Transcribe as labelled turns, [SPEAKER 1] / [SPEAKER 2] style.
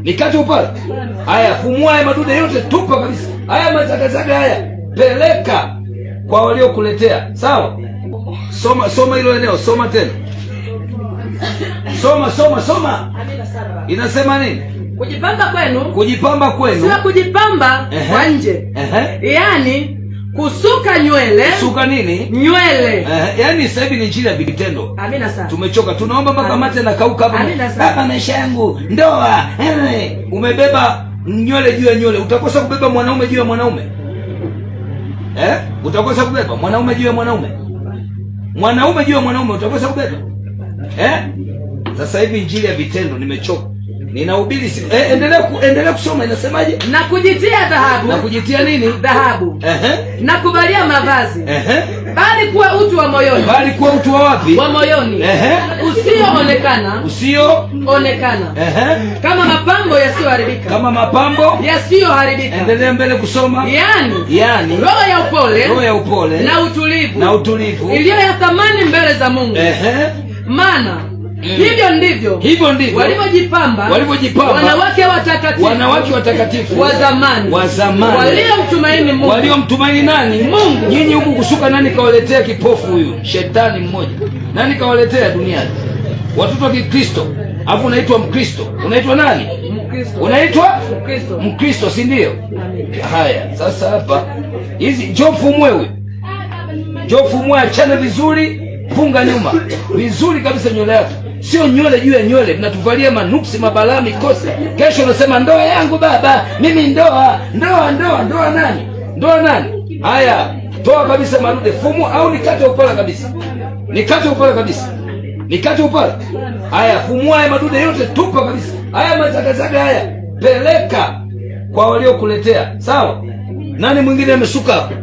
[SPEAKER 1] Nikate upala. Haya, fumua haya madude yote, tupa kabisa. Haya mazagazaga haya, peleka kwa waliokuletea. Sawa? Soma hilo eneo, soma tena. Soma. Inasema nini? Kujipamba kwenu.
[SPEAKER 2] Sio kujipamba kwa nje. Yaani kusuka nywele.
[SPEAKER 1] Kusuka nini?
[SPEAKER 2] Nywele.
[SPEAKER 1] Yaani sasa hivi ni injili ya vitendo.
[SPEAKER 2] Amina sana.
[SPEAKER 1] Tumechoka. Tunaomba mpaka mate na kauka hapa. Baba, maisha yangu, ndoa. Umebeba nywele juu ya nywele. Utakosa kubeba mwanaume juu ya mwanaume. Utakosa kubeba mwanaume juu ya mwanaume. Mwanaume juu ya mwanaume utakosa kubeba. Sasa hivi injili ya vitendo, nimechoka. Ninahubiri siku. Endelea kusoma, inasemaje?
[SPEAKER 2] Na kujitia dhahabu.
[SPEAKER 1] Na kujitia nini?
[SPEAKER 2] Dhahabu. Na kuvalia mavazi. Bali kuwa utu wa moyoni.
[SPEAKER 1] Bali kuwa utu wa wapi?
[SPEAKER 2] Wa moyoni. Usioonekana.
[SPEAKER 1] Usioonekana.
[SPEAKER 2] Kama mapambo yasiyoharibika.
[SPEAKER 1] Kama mapambo
[SPEAKER 2] yasiyoharibika.
[SPEAKER 1] Endelea mbele kusoma.
[SPEAKER 2] Yaani roho ya upole na utulivu iliyo ya thamani mbele za Mungu. Maana hivyo ndivyo walivyojipamba wanawake watakatifu wa zamani
[SPEAKER 1] waliomtumaini nani? Mungu. Nyinyi huku kusuka, nani kawaletea kipofu huyu? Shetani mmoja. Nani kawaletea duniani? Watoto wa Kikristo. Alafu unaitwa Mkristo. Unaitwa nani? Unaitwa Mkristo, si ndio? Haya, sasa hapa hizi njoo fumue huyu. Njoo fumue, achane vizuri, funga nyuma vizuri kabisa nywele yako. Sio nywele juu ya nywele. Mnatuvalia manuksi, mabalaa, mikosi. Kesho unasema ndoa yangu baba, mimi ndoa nani? Ndoa nani? Haya, toa kabisa marude, fumu au nikate upala kabisa. Nikate upala. Haya, fumua haya madude yote, tupa kabisa. Haya mazagazaga haya, peleka kwa waliokuletea. Sawa? Nani mwingine amesuka hapo?